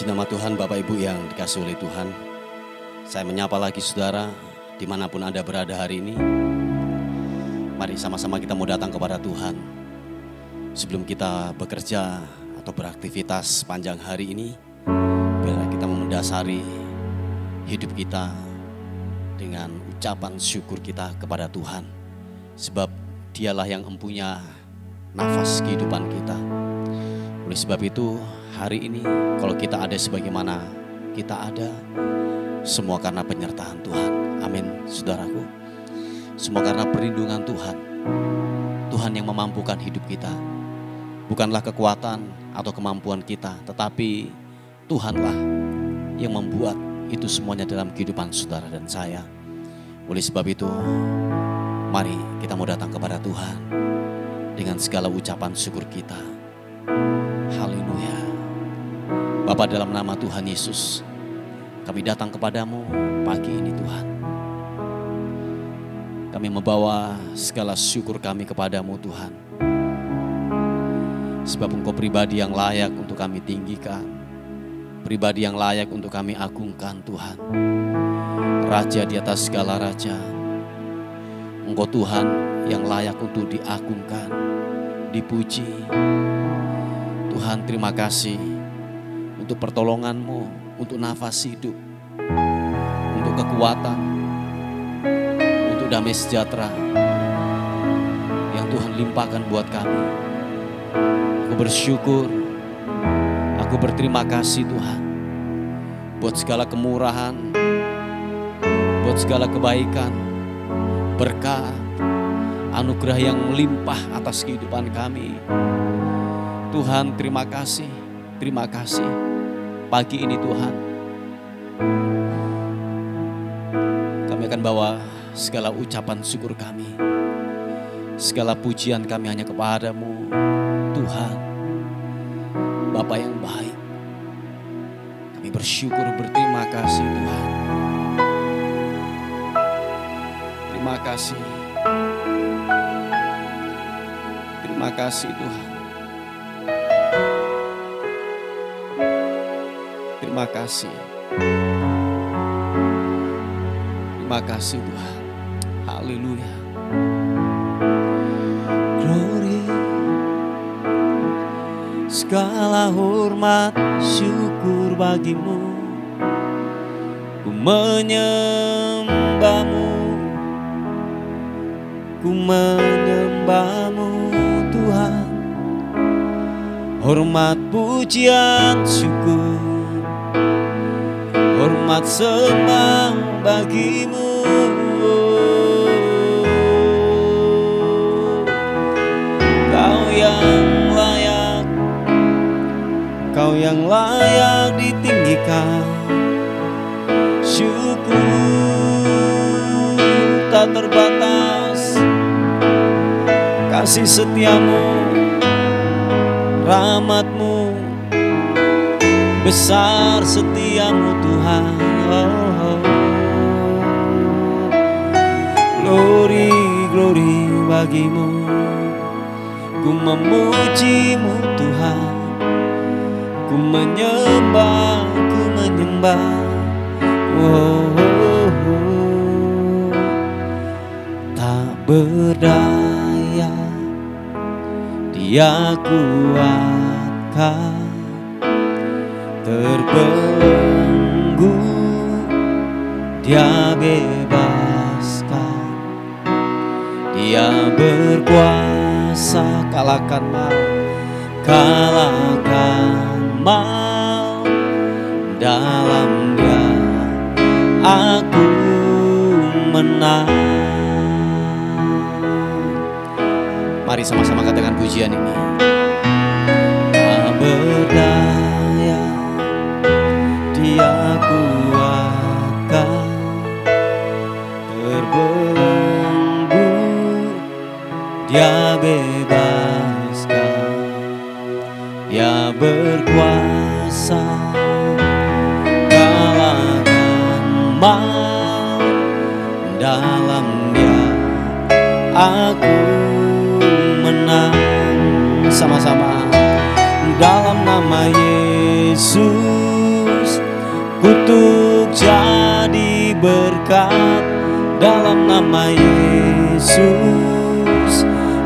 Puji nama Tuhan, Bapak Ibu yang dikasihi oleh Tuhan. Saya menyapa lagi saudara dimanapun Anda berada hari ini. Mari sama-sama kita mau datang kepada Tuhan. Sebelum kita bekerja atau beraktivitas panjang hari ini, biarlah kita mendasari hidup kita dengan ucapan syukur kita kepada Tuhan. Sebab Dialah yang mempunyai nafas kehidupan kita. Oleh sebab itu, hari ini kalau kita ada sebagaimana kita ada, semua karena penyertaan Tuhan. Amin, saudaraku. Semua karena perlindungan Tuhan. Tuhan yang memampukan hidup kita. Bukanlah kekuatan atau kemampuan kita, tetapi Tuhanlah yang membuat itu semuanya dalam kehidupan saudara dan saya. Oleh sebab itu, mari kita mau datang kepada Tuhan dengan segala ucapan syukur kita. Haleluya. Bapa, dalam nama Tuhan Yesus, kami datang kepadamu pagi ini Tuhan. Kami membawa segala syukur kami kepadamu Tuhan. Sebab Engkau pribadi yang layak untuk kami tinggikan. Pribadi yang layak untuk kami agungkan Tuhan. Raja di atas segala raja. Engkau Tuhan yang layak untuk diagungkan, dipuji. Tuhan, terima kasih untuk pertolongan-Mu, untuk nafas hidup, untuk kekuatan, untuk damai sejahtera yang Tuhan limpahkan buat kami. Aku bersyukur, aku berterima kasih Tuhan buat segala kemurahan, buat segala kebaikan, berkat, anugerah yang melimpah atas kehidupan kami. Tuhan, terima kasih pagi ini Tuhan. Kami akan bawa segala ucapan syukur kami, segala pujian kami hanya kepadamu Tuhan, Bapa yang baik. Kami bersyukur, berterima kasih Tuhan. Terima kasih. Terima kasih Tuhan. Terima kasih. Terima kasih Tuhan. Haleluya. Glory. Segala hormat syukur bagimu. Ku menyembahmu. Ku menyembahmu Tuhan. Hormat pujian syukur, hormat sembah bagimu. Kau yang layak ditinggikan. Syukur tak terbatas, kasih setiamu, rahmatmu, besar setiamu Tuhan. Glory, glory bagimu. Ku memujimu Tuhan. Ku menyembah, ku menyembah. Tak berdaya Dia kuatkan, terbelenggu Dia bebaskan. Dia berkuasa kalahkan maut, kalahkan maut. Dalam Dia aku menang. Mari sama-sama katakan pujian ini. Tak berdaya Dia kuatkan, terbelenggu Dia bebaskan. Dia berkuasa kalahkan maut. Dalam Dia aku menang. Sama-sama dalam nama Yesus. kutuk jadi berkat dalam nama Yesus.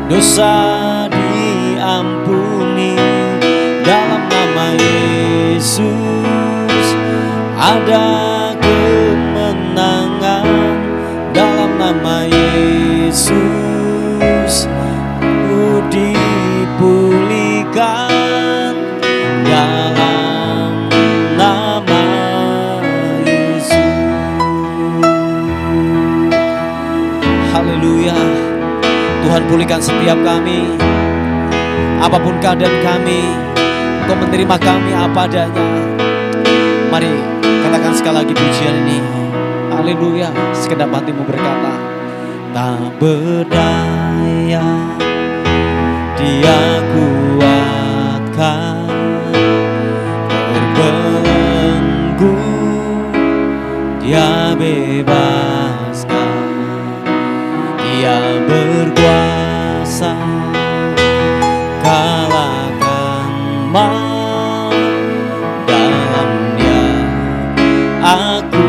Dosa diampuni dalam nama Yesus. Ada kemenangan dalam nama Yesus. Ku dipulihkan dalam nama Yesus. Haleluya. Tuhan, pulihkan setiap kami, apapun keadaan kami, Engkau menerima kami apa adanya. Mari katakan sekali lagi pujian ini. Haleluya. Sekedap hatimu berkata, tak berdaya Dia kuatkan, terbelenggu Dia bebaskan, Dia berkuasa kalahkan maut. Dalam Dia aku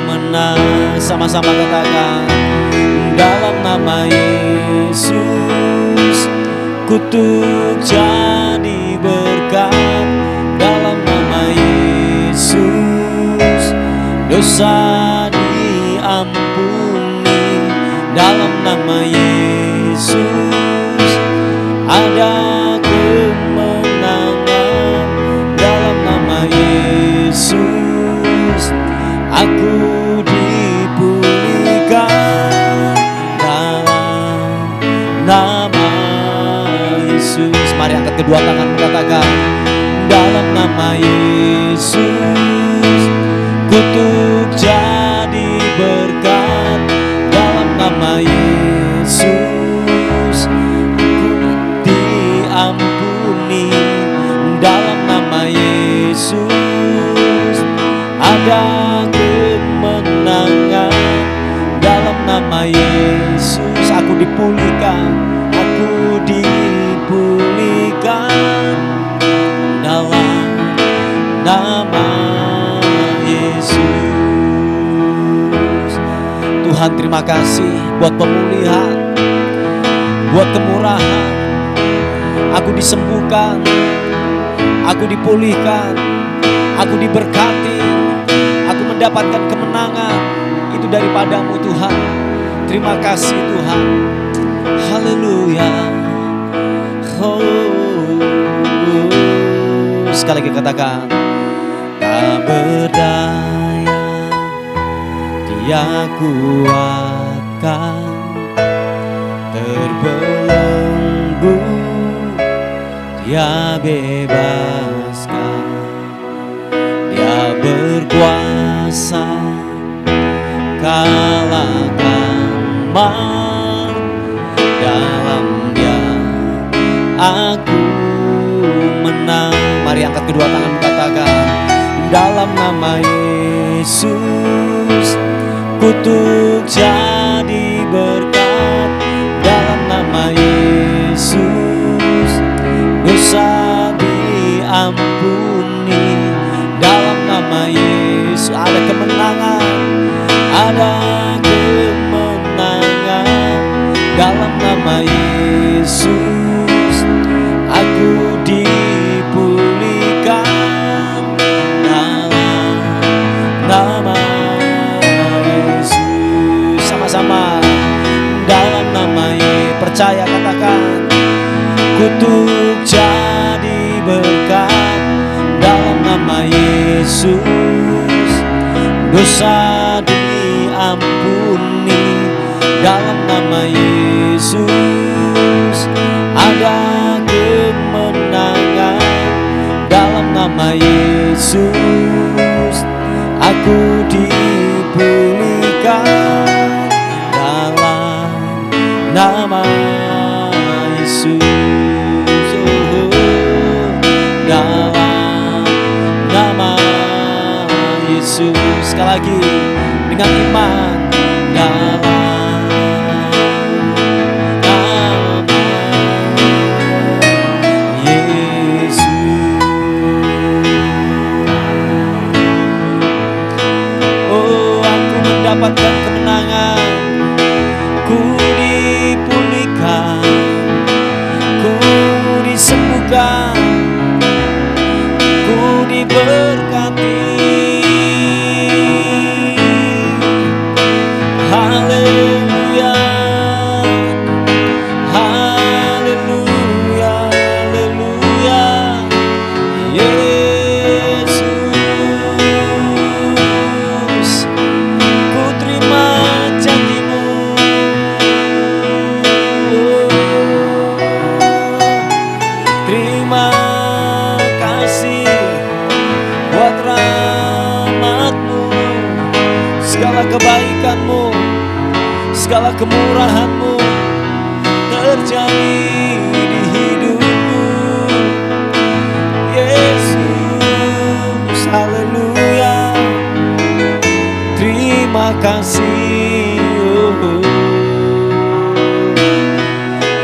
menang. Sama-sama katakan, dalam nama Yesus kutuk jadi berkat. Dalam nama Yesus dosa diampuni. Dalam nama Yesus ada kemenangan. Dalam nama Yesus aku dipulihkan dalam nama Yesus. Mari angkat kedua tangan katakan, dalam nama Yesus kutuk jadi berkat. Dalam nama Yesus aku diampuni. Dalam nama Yesus ada kemenangan. Dalam nama Yesus aku dipulihkan. Aku dipulihkan dalam nama Yesus. Tuhan, terima kasih buat pemulihan, buat kemurahan. Aku disembuhkan, aku dipulihkan, aku diberkati, aku mendapatkan kemenangan. Itu daripadamu Tuhan. Terima kasih Tuhan. Haleluya. Sekali lagi katakan, tak berdaya Dia kuatkan, terbelenggu Dia bebaskan, Dia berkuasa kalahkan maut. Dalam Dia aku menang. Mari angkat kedua tangan katakan, dalam nama Yesus kutuk jadi berkat. Dalam nama Yesus dosa diampuni. Dalam nama Yesus ada kemenangan, ada kemenangan. Dalam nama Yesus aku dipulihkan. Dalam nama Yesus, sama-sama dalam nama Yesus. Percaya katakan, kutuk jadi berkat. Dalam nama Yesus dosa diampuni. Dalam nama Yesus ada kemenangan. Dalam nama Yesus aku dipulihkan. Dalam nama Yesus, dalam nama Yesus. Sekali lagi dengan iman, dalam mendapatkan kemenangan. Ku dipulihkan, ku disembuhkan, ku diberkati. Haleluya, haleluya, haleluya. Yesus, ku terima janji-Mu. Terima kasih buat rahmat-Mu, segala kebaikan-Mu, segala kemurahan-Mu terjadi di hidupku. Yesus, haleluya, terima kasih.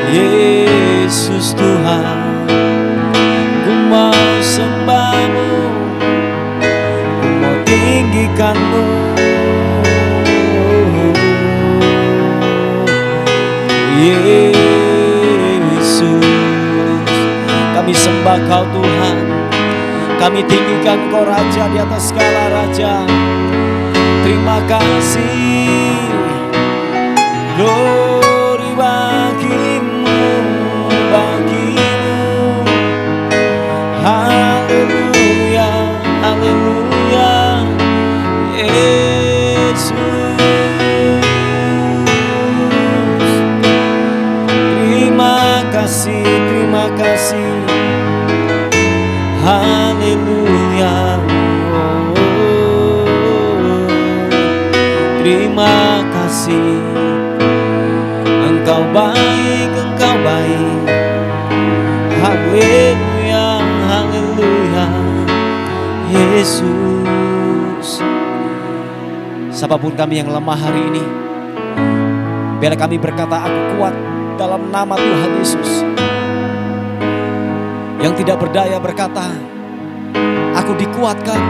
Yesus Tuhan, ku mau sembah-Mu, ku mau tinggikan-Mu. Yesus, kami sembah Kau Tuhan, kami tinggikan Kau Raja di atas segala raja. Terima kasih, glory bagi-Mu, bagi-Mu. Haleluya, haleluya. Yesus, terima kasih, terima kasih. Haleluya. Terima kasih. Engkau baik, Engkau baik. Haleluya, haleluya. Yesus. Siapapun kami yang lemah hari ini, biar kami berkata, aku kuat dalam nama Tuhan Yesus. Yang tidak berdaya berkata, aku dikuatkan.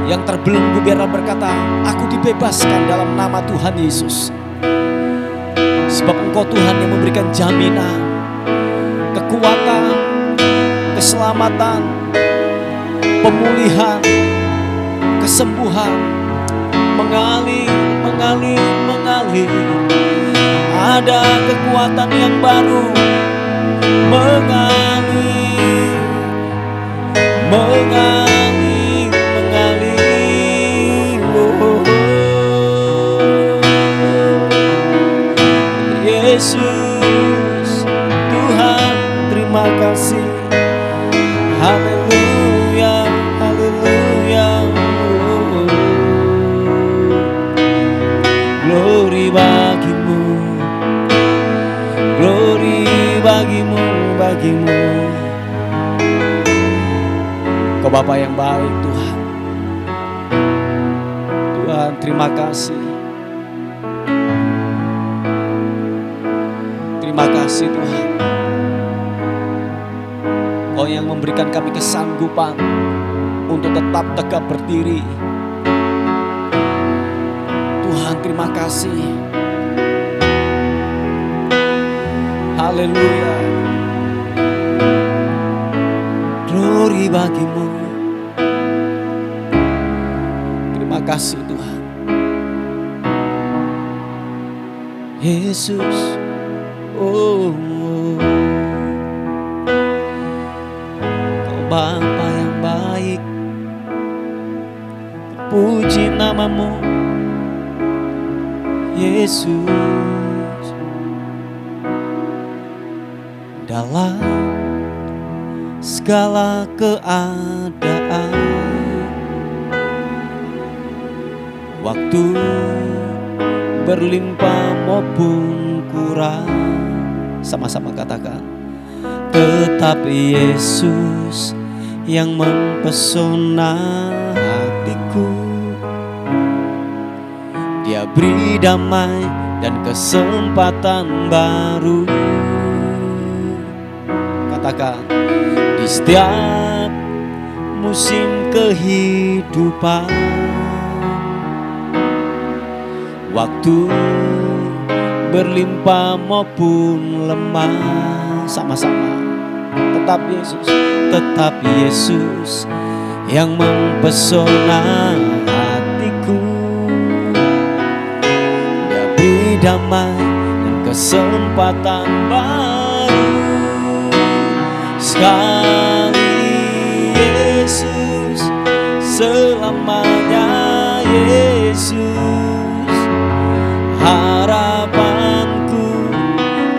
Yang terbelenggu biarlah berkata, aku dibebaskan dalam nama Tuhan Yesus. Sebab Engkau Tuhan yang memberikan jaminan, kekuatan, keselamatan, pemulihan, kesembuhan, mengalir, mengalir, mengalir. Ada kekuatan yang baru mengalir, mengalir, mengalir. Oh, Yesus Tuhan, terima kasih. Haleluya, haleluya. Oh, glory bagi-Mu, glory bagi-Mu, bagi-Mu. Kau Bapa yang baik Tuhan. Tuhan, terima kasih. Terima kasih Tuhan. Kau yang memberikan kami kesanggupan untuk tetap tegak berdiri. Tuhan, terima kasih. Haleluya. Glory bagi-Mu. Terima kasih Tuhan. Yesus. Oh, Kau Bapa yang baik, puji nama-Mu, Yesus. Dalam segala keadaan, waktu berlimpah maupun kurang, sama-sama katakan, tetap Yesus yang mempesona hatiku. Dia beri damai dan kesempatan baru. Katakan, di setiap musim kehidupan, Waktu berlimpah maupun lemah, sama-sama. Tetap Yesus yang mempesona hatiku. Dia beri damai dan kesempatan baru. Sekali Yesus, selamanya Yesus. Harapanku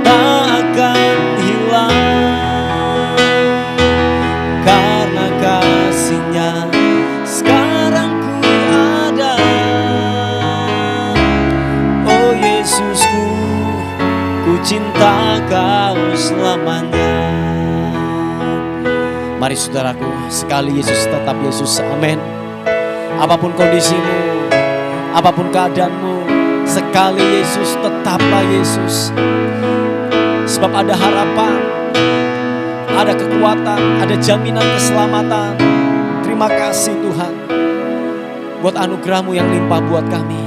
tak akan hilang, karena kasih-Nya sekarang ku ada. Oh Yesusku, ku cinta Kau selamanya. Mari saudaraku, sekali Yesus tetap Yesus, amin. Apapun kondisimu, apapun keadaanmu, sekali Yesus tetaplah Yesus. Sebab ada harapan, ada kekuatan, ada jaminan keselamatan. Terima kasih Tuhan buat anugerah-Mu yang limpah buat kami.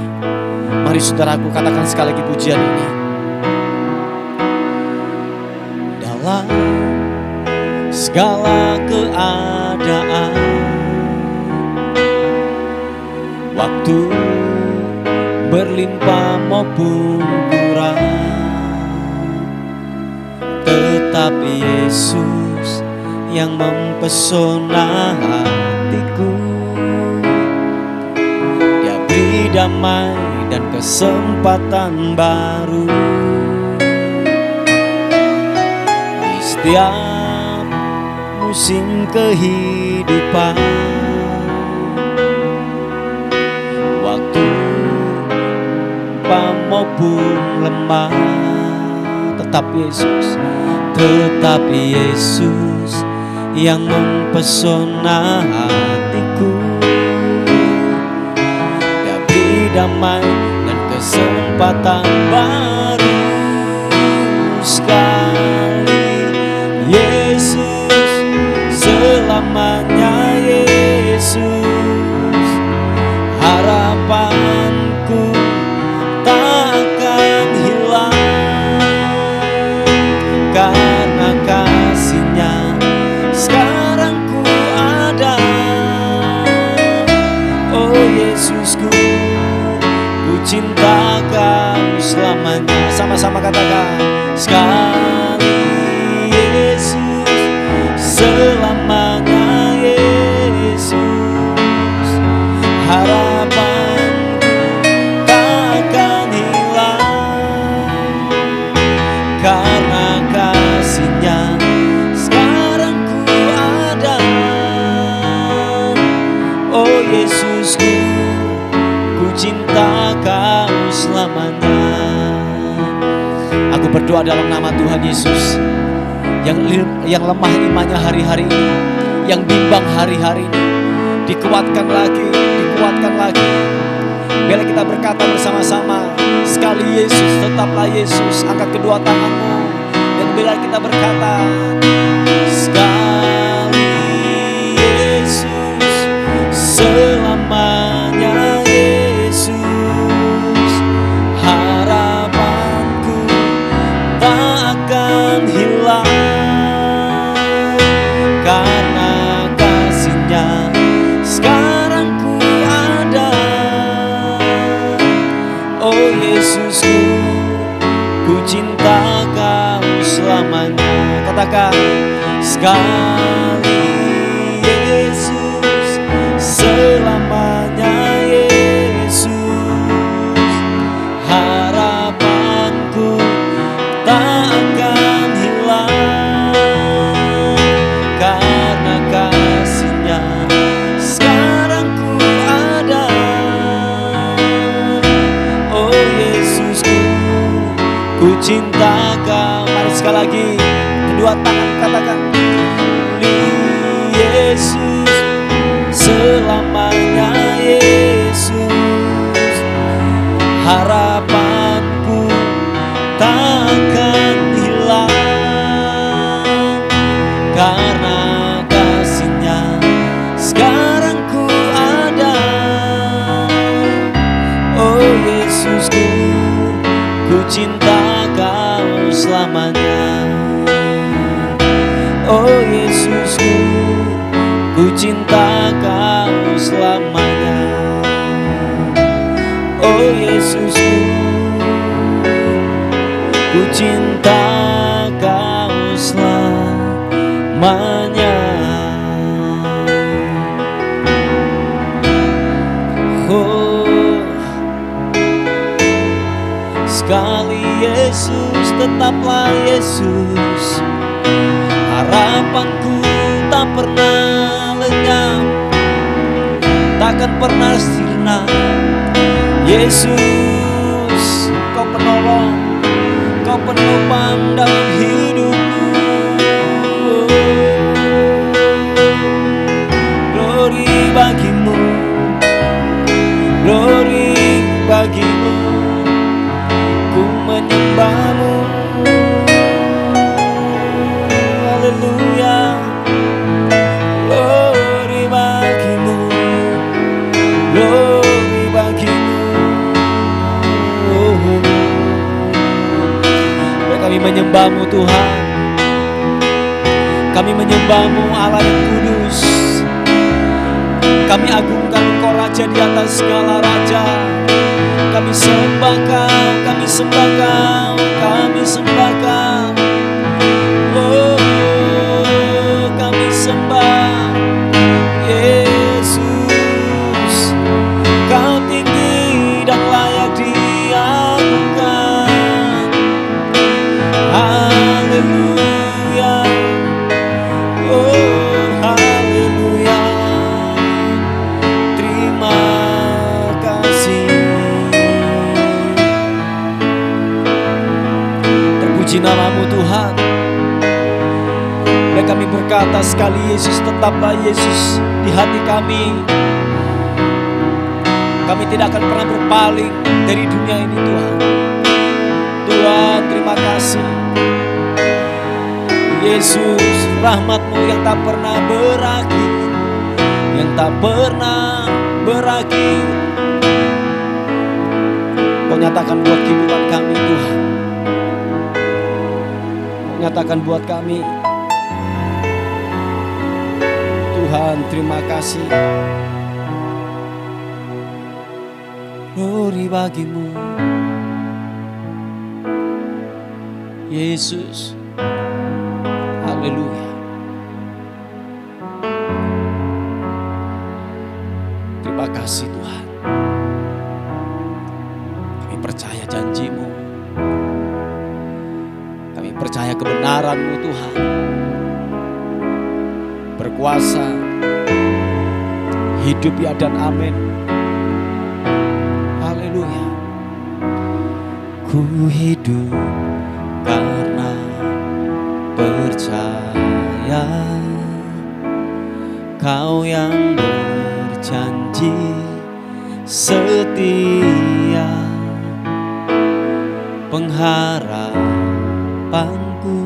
Mari saudaraku, katakan sekali lagi pujian ini. Dalam segala keadaan, waktu berlimpah maupun kurang, tetap Yesus yang mempesona hatiku. Dia beri damai dan kesempatan baru. Di setiap musim kehidupan, waktu maupun lemah, tetap Yesus yang mempesona hatiku. Dia beri damai dan kesempatan baru. Sekali Yesus, selamanya Yesus. Harapanku tak akan hilang, karena kasih-Nya sekarang ku ada. Oh Yesusku, ku cinta Kau selamanya. Sama-sama katakan, sekali Yesus, selamanya Yesus. Harapanku takkan hilang, karena kasih-Nya sekarang ku ada. Oh Yesusku, ku cinta Kau selamanya. Aku berdoa dalam nama Tuhan Yesus, yang lemah imannya hari-hari ini, yang bimbang hari-hari ini, dikuatkan lagi. Bila kita berkata bersama-sama, sekali Yesus, tetaplah Yesus. Angkat kedua tanganmu, dan bila kita berkata, sekali Yesus, selamanya Yesus. Harapanku tak akan hilang, karena kasih-Nya sekarang ku ada. Oh Yesusku, ku cinta Kau selamanya. Katakan, sekali Yesus, selamanya Yesus. Harapanku tak akan hilang, karena kasih-Nya sekarang ku ada. Oh Yesusku, ku cinta Kau. Mari sekali lagi, kedua tangan katakan, Yesus, selamanya Yesus. Harapanku tak akan hilang, karena kasih-Nya sekarang ku ada. Oh Yesusku, cinta Kau selamanya. Oh Yesusku, ku cinta Kau selamanya. Oh Yesusku, ku cinta Kau selamanya. Oh, sekali Yesus, tetaplah Yesus. Harapanku tak pernah lenyap, takkan pernah sirna. Yesus, Kau penolong, Kau penopang dalam hidupku. Glory bagimu, glory bagimu, ku menyembahmu. Haleluya, glory bagimu, glory bagimu. Kami menyembahmu Tuhan, kami menyembahmu Allah yang kudus. Kami agungkan Engkau Raja di atas segala raja. Kami sembah Kau, kami sembah Kau, kami sembah Kau. Oh, kami sembah Yesus. Kau tinggi dan layak diagungkan. Haleluya, oh haleluya. Terima kasih. Terpuji namamu Tuhan. Dan kami berkata sekali Yesus, tetaplah Yesus di hati kami. Kami tidak akan pernah berpaling dari dunia ini Tuhan. Tuhan, terima kasih Yesus, rahmat-Mu yang tak pernah berakhir, yang tak pernah berakhir. Kau nyatakan buat kehidupan kami Tuhan. Kau nyatakan buat kami Tuhan, terima kasih. Glory bagimu Yesus. Haleluya. Terima kasih Tuhan. Kami percaya janji-Mu. Kami percaya kebenaran-Mu Tuhan. Berkuasa, hidup ya dan amin. Haleluya. Ku hidup karena percaya Kau yang berjanji setia. Pengharapanku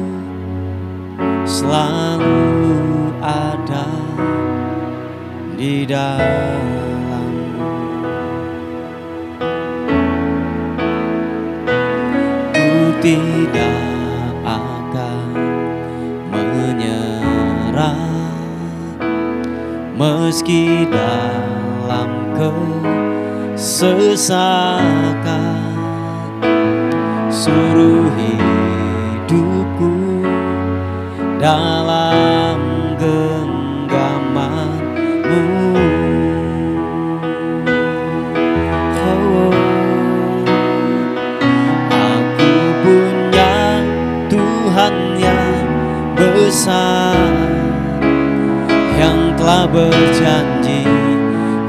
selalu ada di dalam-Mu. Ku tidak akan menyerah meski dalam kesesakan. Suruh hidupku dalam genggaman-Mu. Oh, aku punya Tuhan yang besar, yang telah berjanji,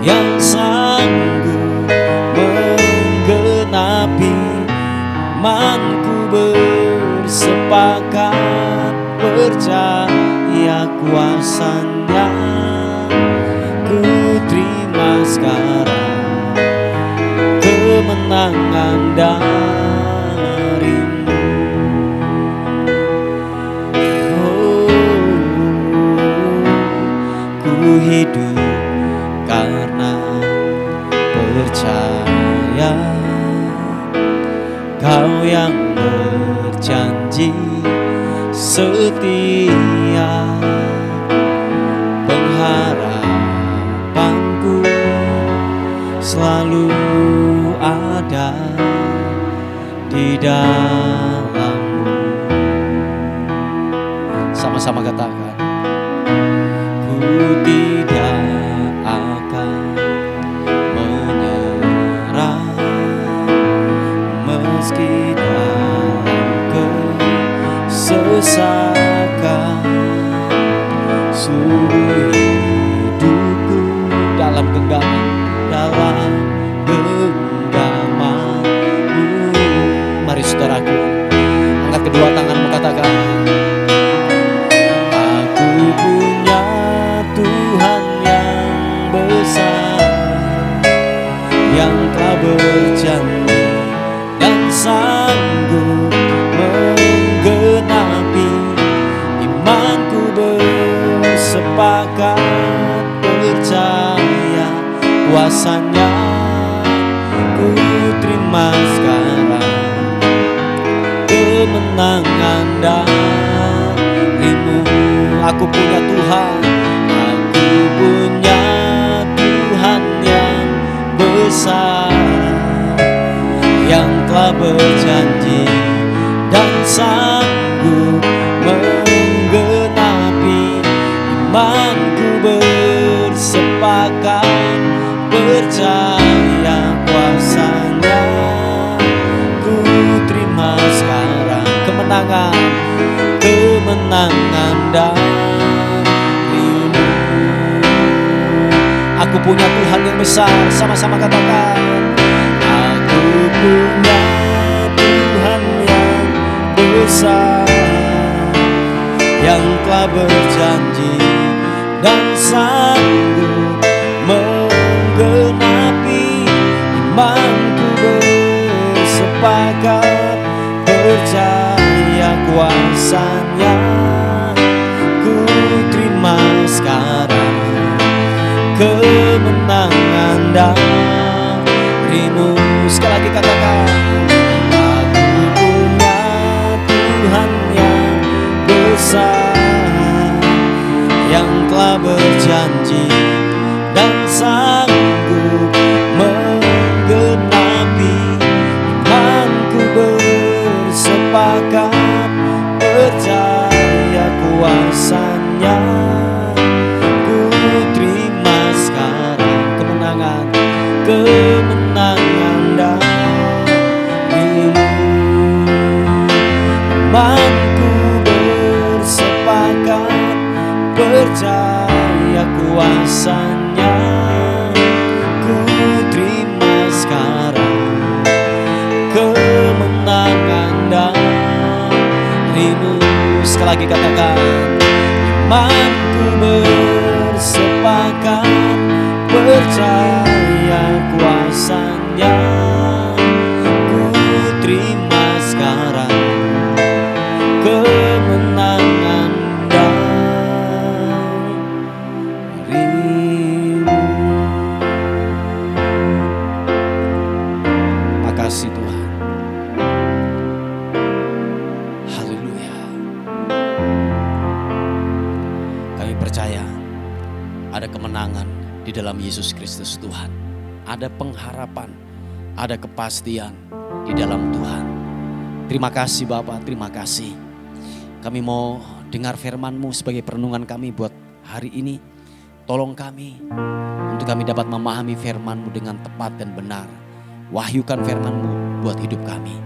yang sanggup menggenapi imanku. Bersepakat percaya kuasa-Nya. Ku terima sekarang kemenangan dari-Mu. Oh, ku hidup karena percaya Kau yang berjanji setia, pengharapanku selalu ada di dalam-Mu. Sama-sama katakan, ku tidak akan menyerah meski dalam kesesakan, seluruh hidupku dalam genggaman, Mari saudaraku, angkat kedua tanganmu, katakan, aku punya Tuhan yang besar, yang telah berjanji dan sanggup menggenapi. Imanku bersepakat percaya kuasanya. Ku terima sekarang kemenangan darimu. Aku punya Tuhan, aku punya Tuhan yang besar, yang telah berjanji dan sanggup menggenapi. Imanku bersepakat percaya kuasanya. Ku terima sekarang kemenangan darimu. Aku punya Tuhan yang besar, sama-sama katakan, aku punya Tuhan yang besar, yang telah berjanji dan sanggup menggenapi. Imanku bersepakat percaya kuasanya. Ku terima sekarang kemenangan darimu. Sekali lagi katakan, aku punya Tuhan yang besar, yang telah berjanji dan sanggup menggenapi. Imanku bersepakat percaya kuasanya. Ku terima sekarang kemenangan darimu. Imanku bersepakat percaya kuasanya. Ku terima sekarang kemenangan darimu. Sekali lagi katakan, imanku bersepakat percaya kuasanya. Ku terima sekarang kemenangan darimu. Makasih Tuhan. Haleluya. Kami percaya ada kemenangan di dalam Yesus Kristus Tuhan. Ada pengharapan, ada kepastian di dalam Tuhan. Terima kasih Bapak, terima kasih. Kami mau dengar firman-Mu sebagai perenungan kami buat hari ini. Tolong kami untuk kami dapat memahami firman-Mu dengan tepat dan benar. Wahyukan firman-Mu buat hidup kami.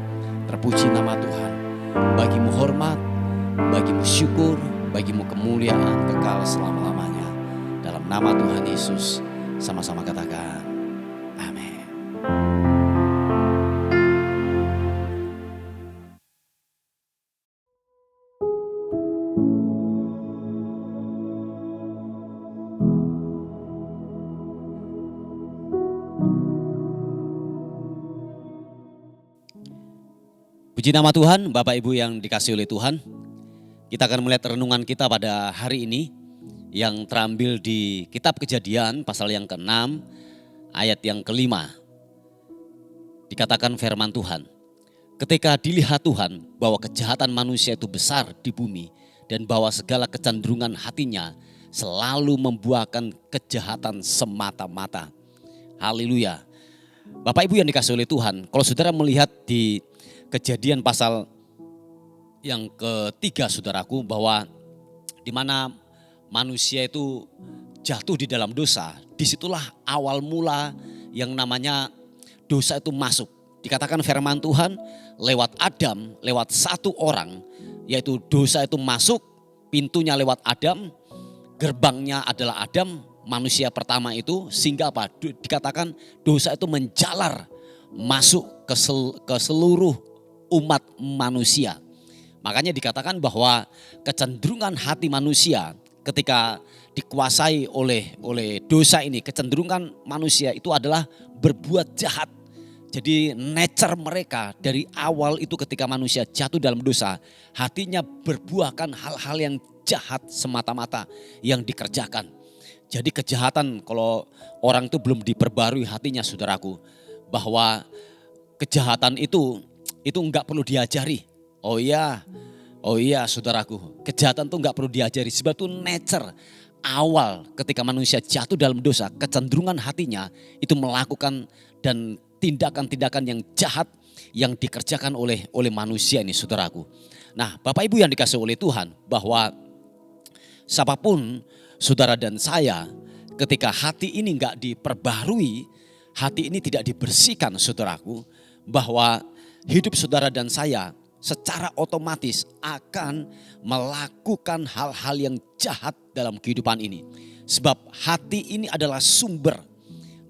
Terpuji nama Tuhan. Bagimu hormat, bagimu syukur, bagimu kemuliaan kekal selama-lamanya. Dalam nama Tuhan Yesus, sama-sama katakan, amin. Puji nama Tuhan, Bapak Ibu yang dikasihi oleh Tuhan. Kita akan melihat renungan kita pada hari ini yang terambil di kitab Kejadian pasal yang ke-6 ayat yang ke-5. Dikatakan firman Tuhan, Ketika dilihat Tuhan bahwa kejahatan manusia itu besar di bumi dan bahwa segala kecenderungan hatinya selalu membuahkan kejahatan semata-mata. Haleluya. Bapak Ibu yang dikasihi oleh Tuhan, kalau saudara melihat di Kejadian pasal yang ketiga saudaraku, bahwa di mana manusia itu jatuh di dalam dosa, disitulah awal mula yang namanya dosa itu masuk. Dikatakan firman Tuhan lewat Adam, lewat satu orang, yaitu dosa itu masuk, pintunya lewat Adam, gerbangnya adalah Adam, manusia pertama itu, sehingga apa? Dikatakan dosa itu menjalar masuk ke seluruh umat manusia. Makanya dikatakan bahwa kecenderungan hati manusia ketika dikuasai oleh dosa ini, kecenderungan manusia itu adalah berbuat jahat. Jadi nature mereka dari awal itu ketika manusia jatuh dalam dosa, hatinya berbuahkan hal-hal yang jahat semata-mata yang dikerjakan. Jadi kejahatan kalau orang itu belum diperbarui hatinya saudaraku, bahwa kejahatan itu enggak perlu diajari. Oh iya saudaraku, kejahatan itu enggak perlu diajari sebab itu nature awal ketika manusia jatuh dalam dosa, kecenderungan hatinya itu melakukan dan tindakan-tindakan yang jahat yang dikerjakan oleh manusia ini saudaraku. Nah Bapak Ibu yang dikasihi oleh Tuhan, bahwa siapapun saudara dan saya ketika hati ini enggak diperbarui, hati ini tidak dibersihkan saudaraku, bahwa hidup saudara dan saya secara otomatis akan melakukan hal-hal yang jahat dalam kehidupan ini. Sebab hati ini adalah sumber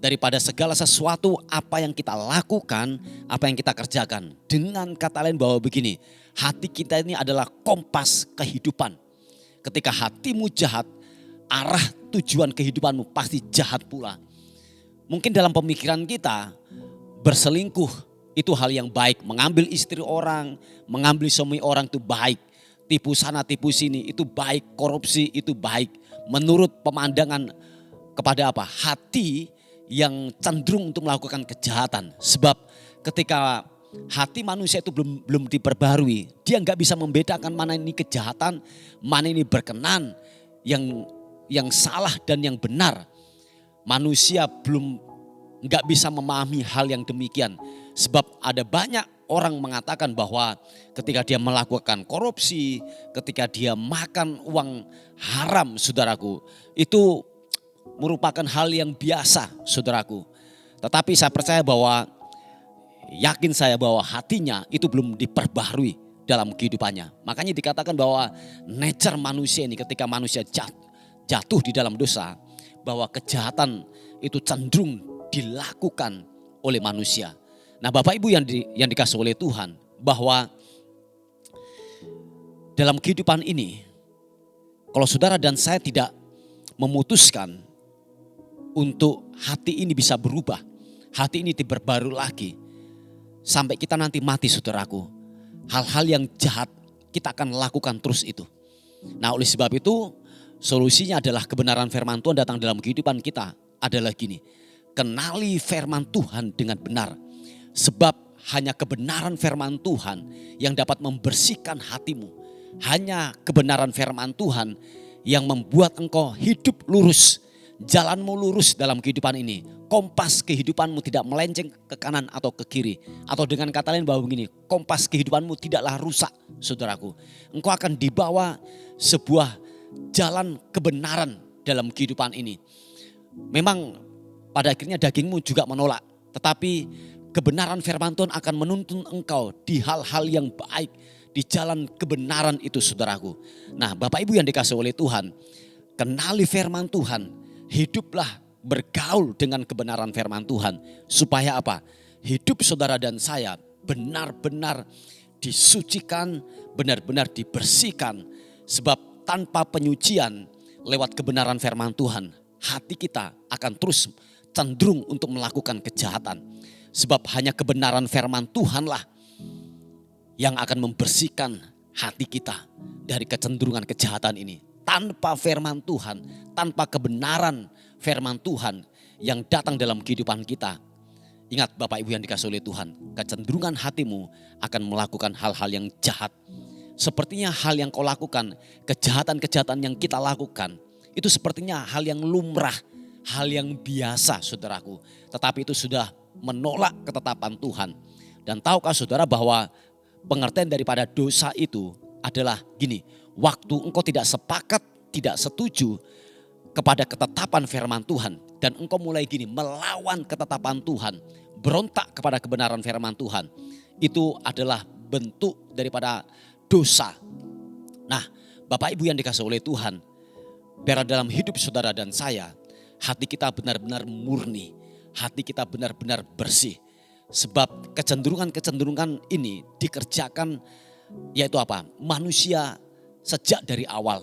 daripada segala sesuatu apa yang kita lakukan, apa yang kita kerjakan. Dengan kata lain bahwa begini, hati kita ini adalah kompas kehidupan. Ketika hatimu jahat, arah tujuan kehidupanmu pasti jahat pula. Mungkin dalam pemikiran kita berselingkuh itu hal yang baik, mengambil istri orang, mengambil suami orang itu baik, tipu sana tipu sini itu baik, korupsi itu baik. Menurut pemandangan kepada apa? Hati yang cenderung untuk melakukan kejahatan. Sebab ketika hati manusia itu belum diperbarui, dia nggak bisa membedakan mana ini kejahatan, mana ini berkenan, yang salah dan yang benar. Manusia nggak bisa memahami hal yang demikian. Sebab ada banyak orang mengatakan bahwa ketika dia melakukan korupsi, ketika dia makan uang haram saudaraku, itu merupakan hal yang biasa saudaraku. Tetapi saya percaya bahwa, yakin saya bahwa hatinya itu belum diperbarui dalam kehidupannya. Makanya dikatakan bahwa nature manusia ini ketika manusia jatuh di dalam dosa, bahwa kejahatan itu cenderung dilakukan oleh manusia. Nah Bapak Ibu yang dikasihi oleh Tuhan, bahwa dalam kehidupan ini, kalau saudara dan saya tidak memutuskan untuk hati ini bisa berubah, hati ini diperbarui lagi, sampai kita nanti mati saudaraku, hal-hal yang jahat kita akan lakukan terus itu. Nah oleh sebab itu, solusinya adalah kebenaran firman Tuhan datang dalam kehidupan kita adalah gini, kenali firman Tuhan dengan benar. Sebab hanya kebenaran firman Tuhan yang dapat membersihkan hatimu. Hanya kebenaran firman Tuhan yang membuat engkau hidup lurus. Jalanmu lurus dalam kehidupan ini. Kompas kehidupanmu tidak melenceng ke kanan atau ke kiri. Atau dengan kata lain bahwa begini, kompas kehidupanmu tidaklah rusak saudaraku. Engkau akan dibawa sebuah jalan kebenaran dalam kehidupan ini. Memang pada akhirnya dagingmu juga menolak. Tetapi kebenaran firman Tuhan akan menuntun engkau di hal-hal yang baik. Di jalan kebenaran itu saudaraku. Nah Bapak Ibu yang dikasihi oleh Tuhan, kenali firman Tuhan. Hiduplah bergaul dengan kebenaran firman Tuhan. Supaya apa? Hidup saudara dan saya benar-benar disucikan, benar-benar dibersihkan. Sebab tanpa penyucian lewat kebenaran firman Tuhan, hati kita akan terus cenderung untuk melakukan kejahatan. Sebab hanya kebenaran firman Tuhanlah yang akan membersihkan hati kita dari kecenderungan kejahatan ini. Tanpa firman Tuhan, tanpa kebenaran firman Tuhan yang datang dalam kehidupan kita, Ingat Bapak Ibu yang dikasihi oleh Tuhan, kecenderungan hatimu akan melakukan hal-hal yang jahat. Sepertinya hal yang kau lakukan, kejahatan-kejahatan yang kita lakukan, itu sepertinya hal yang lumrah, hal yang biasa saudaraku. Tetapi itu sudah menolak ketetapan Tuhan. Dan tahukah saudara bahwa pengertian daripada dosa itu adalah gini, waktu engkau tidak sepakat, tidak setuju kepada ketetapan firman Tuhan, dan engkau mulai gini melawan ketetapan Tuhan, berontak kepada kebenaran firman Tuhan, itu adalah bentuk daripada dosa. Nah, Bapak Ibu yang dikasihi oleh Tuhan, biar dalam hidup saudara dan saya, hati kita benar-benar murni, hati kita benar-benar bersih. Sebab kecenderungan-kecenderungan ini dikerjakan, yaitu apa? Manusia sejak dari awal.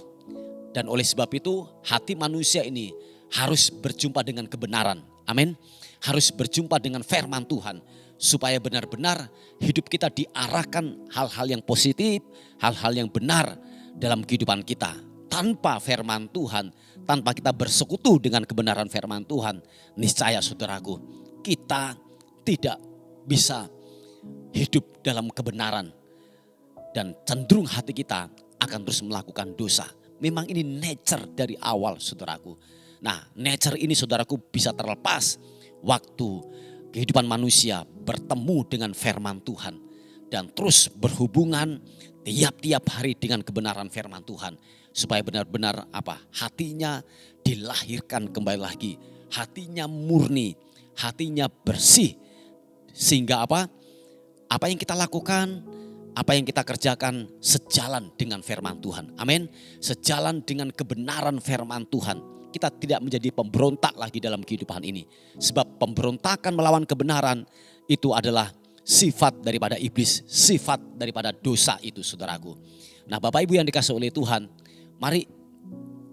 Dan oleh sebab itu hati manusia ini harus berjumpa dengan kebenaran. Amin. Harus berjumpa dengan firman Tuhan. Supaya benar-benar hidup kita diarahkan hal-hal yang positif, hal-hal yang benar dalam kehidupan kita. Tanpa firman Tuhan, tanpa kita bersekutu dengan kebenaran firman Tuhan, niscaya saudaraku, kita tidak bisa hidup dalam kebenaran. Dan cenderung hati kita akan terus melakukan dosa. Memang ini nature dari awal saudaraku. Nah, nature ini saudaraku bisa terlepas waktu kehidupan manusia bertemu dengan firman Tuhan. Dan terus berhubungan tiap-tiap hari dengan kebenaran firman Tuhan. Supaya benar-benar apa? Hatinya dilahirkan kembali lagi. Hatinya murni, hatinya bersih. Sehingga apa? Apa yang kita lakukan, apa yang kita kerjakan sejalan dengan firman Tuhan. Amin. Sejalan dengan kebenaran firman Tuhan. Kita tidak menjadi pemberontak lagi dalam kehidupan ini. Sebab pemberontakan melawan kebenaran itu adalah sifat daripada iblis. Sifat daripada dosa itu saudaraku. Nah Bapak Ibu yang dikasihi oleh Tuhan. Mari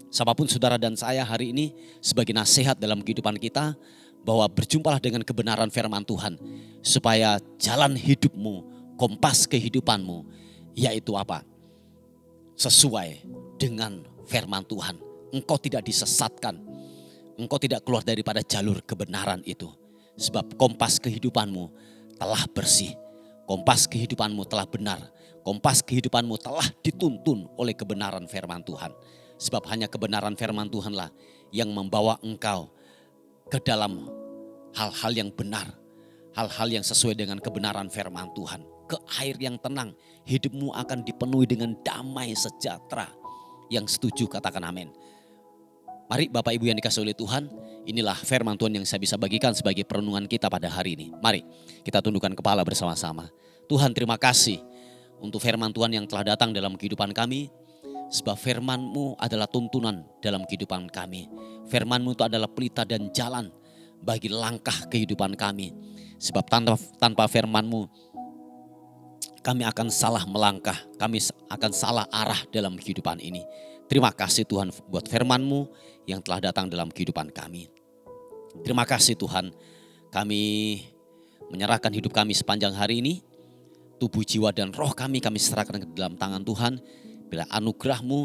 siapapun saudara dan saya hari ini sebagai nasihat dalam kehidupan kita. Bahwa berjumpalah dengan kebenaran firman Tuhan. Supaya jalan hidupmu, kompas kehidupanmu, yaitu apa? Sesuai dengan firman Tuhan. Engkau tidak disesatkan. Engkau tidak keluar daripada jalur kebenaran itu. Sebab kompas kehidupanmu telah bersih. Kompas kehidupanmu telah benar. Kompas kehidupanmu telah dituntun oleh kebenaran firman Tuhan. Sebab hanya kebenaran firman Tuhanlah yang membawa engkau ke dalam hal-hal yang benar. Hal-hal yang sesuai dengan kebenaran firman Tuhan. Ke air yang tenang, hidupmu akan dipenuhi dengan damai sejahtera. Yang setuju katakan amin. Mari Bapak Ibu yang dikasihi oleh Tuhan, inilah firman Tuhan yang saya bisa bagikan sebagai perenungan kita pada hari ini. Mari kita tundukkan kepala bersama-sama. Tuhan terima kasih untuk firman Tuhan yang telah datang dalam kehidupan kami. Sebab firman-Mu adalah tuntunan dalam kehidupan kami. Firman-Mu itu adalah pelita dan jalan bagi langkah kehidupan kami. Sebab tanpa firman-Mu kami akan salah melangkah, kami akan salah arah dalam kehidupan ini. Terima kasih Tuhan buat firman-Mu yang telah datang dalam kehidupan kami. Terima kasih Tuhan, kami menyerahkan hidup kami sepanjang hari ini. Tubuh, jiwa dan roh kami serahkan ke dalam tangan Tuhan. Bila anugerah-Mu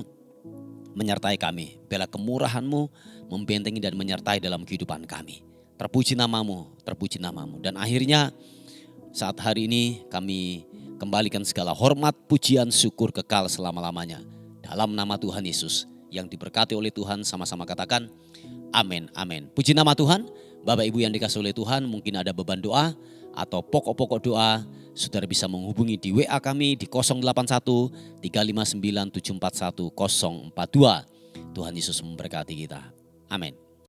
menyertai kami, bila kemurahan-Mu membentengi dan menyertai dalam kehidupan kami. Terpuji nama-Mu, terpuji nama-Mu. Dan akhirnya saat hari ini kami kembalikan segala hormat, pujian, syukur kekal selama-lamanya. Dalam nama Tuhan Yesus yang diberkati oleh Tuhan, sama-sama katakan amin, amin. Puji nama Tuhan. Bapak Ibu yang dikasihi oleh Tuhan, mungkin ada beban doa atau pokok-pokok doa, saudara bisa menghubungi di WA kami di 081 359 741 042. Tuhan Yesus memberkati kita. Amin.